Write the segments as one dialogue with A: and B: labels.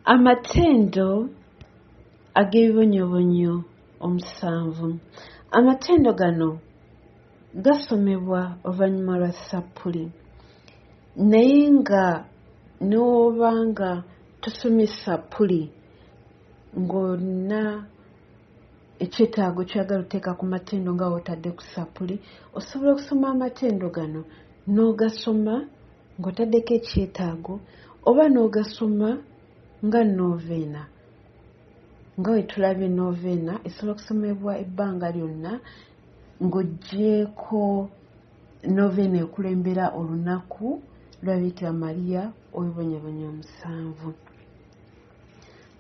A: Amatendo ag'ebibonyobonyo 7. Amatendo gano gasomebwa oluvannyuma lwa Ssabbiiti, naye nga n'obanga tusomye Ssabbiiti ng'olina ekyetaago kyagala oteeka ku matendo nga w'otadde ku Ssabbiiti, osobola okusoma amatendo gano n'ogasoma ng'otaddeko ekyetaago oba n'ogasoma nga noveena. Nga bwe tulabye noveena esobola okusomebwa ebbanga lyonna ng'oggyeeko noveena ekulembera olunaku lwa Bikira Mariya ow'ebibonyobonyo 7.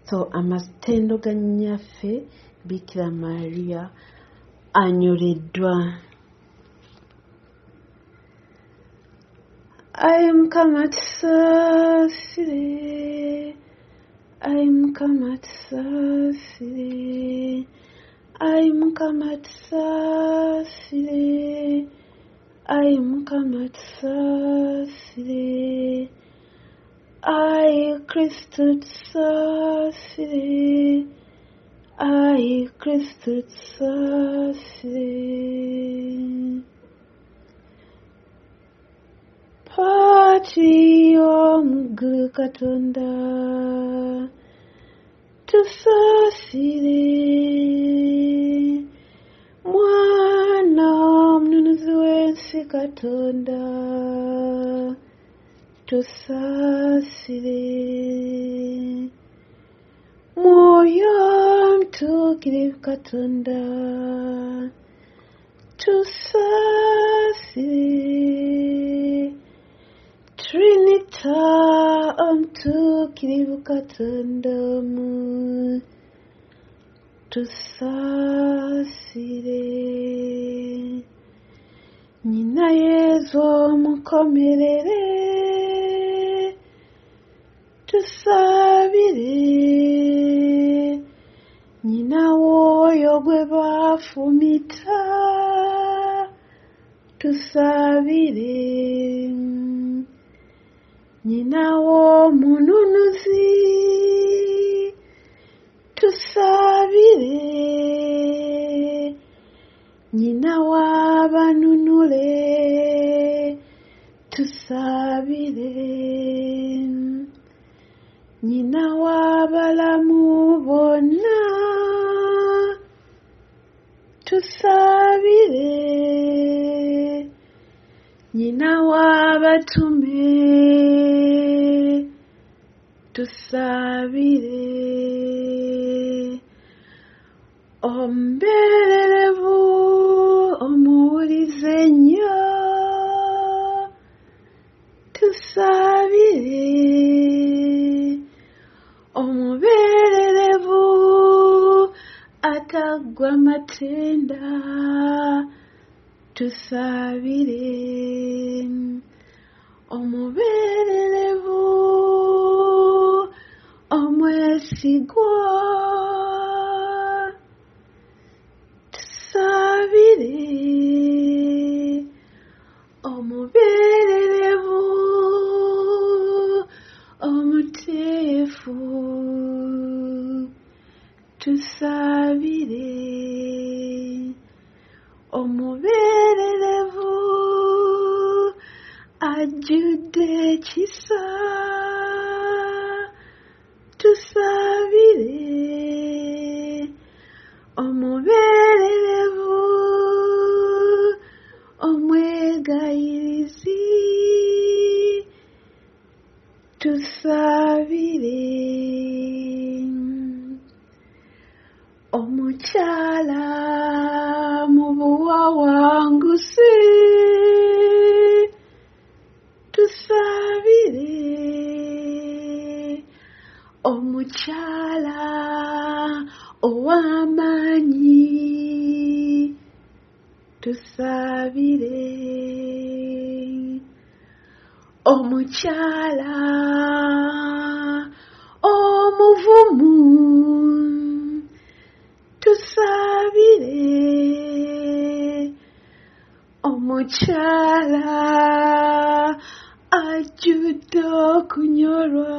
A: So amatendo ga nnyaffe Bikira Mariya anyoleddwa. Ayi Mukama tusaasire, ayi Mukama tusaasire, ayi Mukama tusaasire, ayi Mukama tusaasire, ayi Kristo tusaasire, ayi Kristo tusaasire. Patri omugulu Katonda tusaasire, Mwana omununuzi w'ensi Katonda tusaasire, Mwoyo omutuukirivu Katonda tusaasire, Trinita omutuukirivu Katonda omu tusaasire, Nnyina Yezu omukomerere tusaabire, Nnyina w'oyo gwe baafumita tusaabire, Nnyina w'omununuzi tusaabire, Nnyina w'abanunule tusaabire, Nnyina w'abalamu bonna tusaabire, Nnyina w'abatume tusaabire, omubeereravu omuwulize nnyo tusaabire, omubeereravu ataggwa matenda tusaabire, omubeereravu omwesigwa tusaabire, omubeereravu omuteefu tusaabire, omubeereravu ajjudde ekisa tusaabire, omubeereravu omwegayirizi tusaabire, omukyala mu buwawanguzi tusaabire, omukyala ow'amaanyi tusaabire, omukyala omuvumu tusaabire, omukyala ajjudde okunyolwa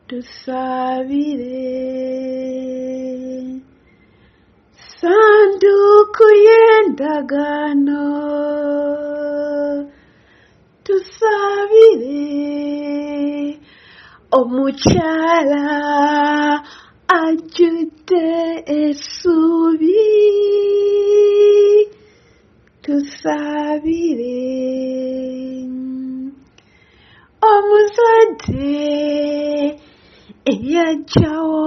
A: tusabire. Sanduku y'endagaano, tusabire. Omukyala ajjudde essuubi, tusabire. Omuzadde eyaggyawo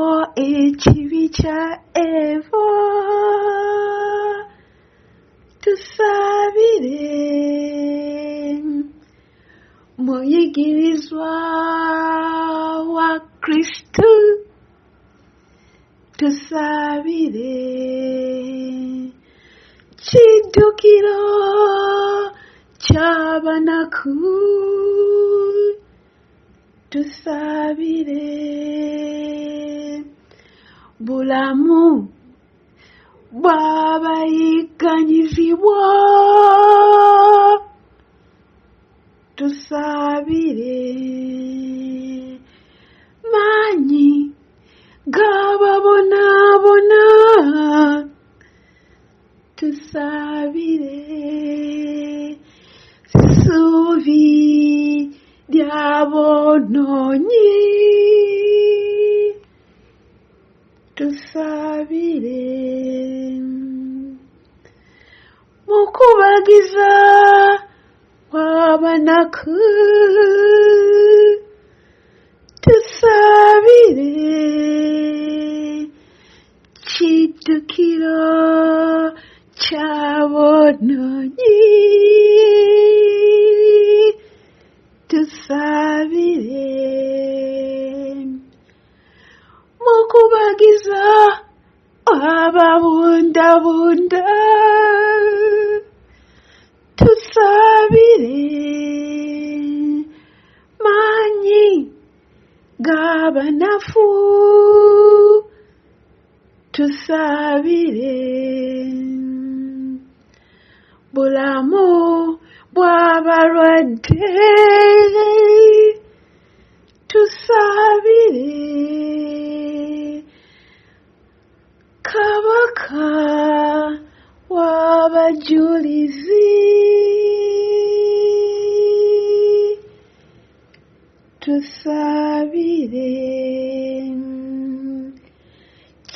A: ekibi kya Eva, tusabire. Muyigirizwa wa Kristo, tusabire. Kiddukiro ky'abanaku, tusabire. Bulamu bw'abayigganyizibwa, tusabire. Maanyi g'ababonaabona, tusabire. Ssuubi ly'aboonoonyi, tusabire. Mukubagiza w'abanaku, tusabire. Kiddukiro ky'aboonoonyi, tusabire. Mukubagiza ababundabunda, tusabire. Maanyi g'abanafu, tusabire. Bulamu bw'abalwadde, tusabire. Kabaka w'abajulizi, tusabire.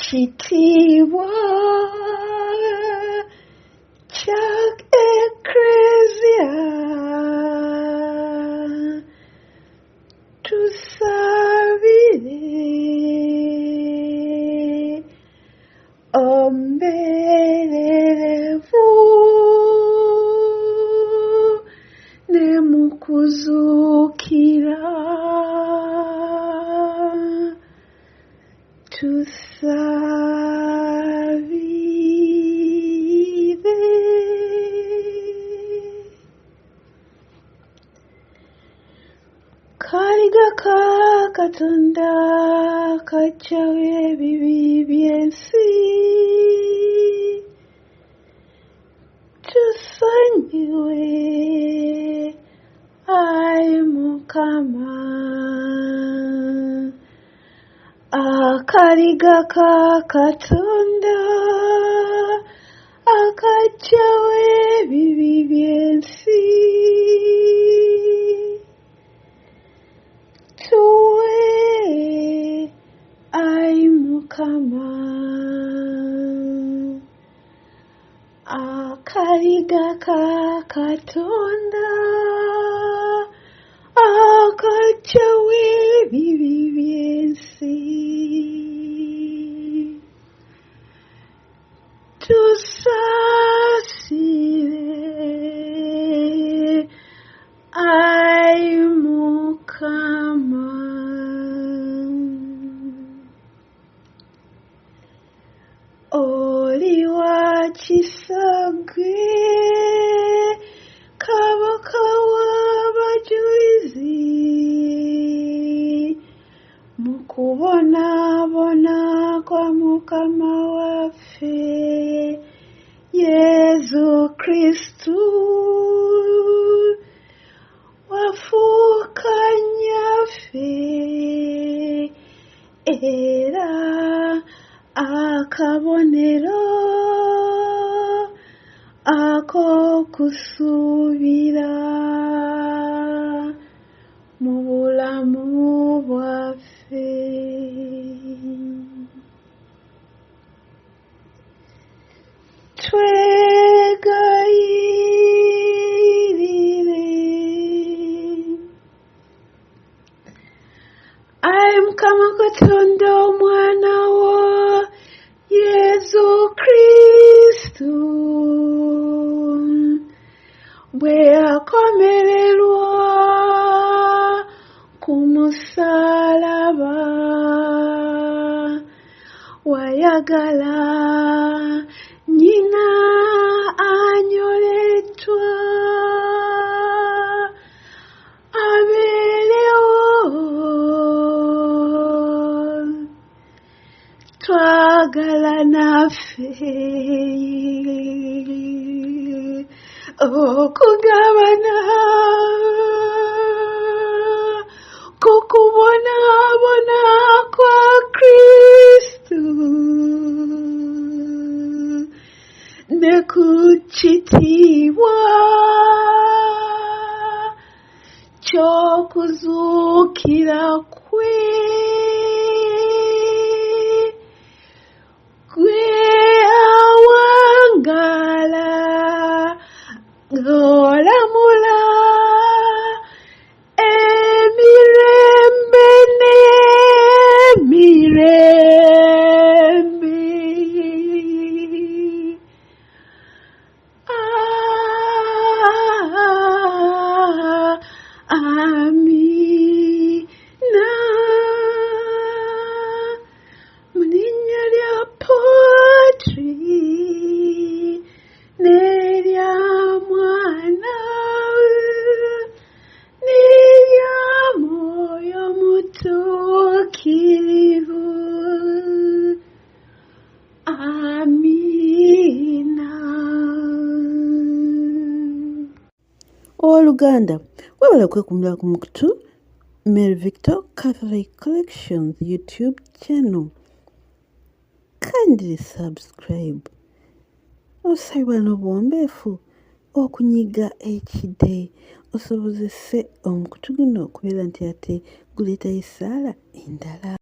A: Kitiibwa kya Eklezia, tusabire. Ombererevu ne mukuzuukira, tusabire. Kaliga ka Katonda kaggyawo ebibi by'ensi, tusonyiwe Ayi Mukama. Akaliga ka Katonda akaggyawo ebibi by'ensi, tuwe Ayi Mukama. Akaliga ka Katonda akaggyawo ebibi by'ensi, tusaasire Ayi Mukama. Oli wa kisagwe, Kabaka w'abajulizi, mu kubonaabona kwa Mukama waffe Yesu Kristu, wafuuka nnyaffe era akabonero ak'okusuubira mu bulamu bwaffe. Twegayirire. Ayi Mukama Katonda omwana wo Yesu Kristu bwe yakomererwa ku musaalaba wayagala nnyina anyoleddwa abeerewo. Twagala naffe okugabana ku kubonaabona kwa Kristu ne ku kitiibwa ky'okuzuukira kwe awangaala ng'olamula emirembe n'emirembe. Amina. Mu linnya lya Patri n'erya Mwana n'erya Mwoyo Mutuukirivu. Amina. Owooluganda, webale okwekumira ku mukutu Mary Victor Catholic Collections YouTube channel. Kindly subscribe. Osabibwa n'obuwombeefu okunyiga ekide osobozese omukutu guno okubeera nti ate guleetayo essaala endala.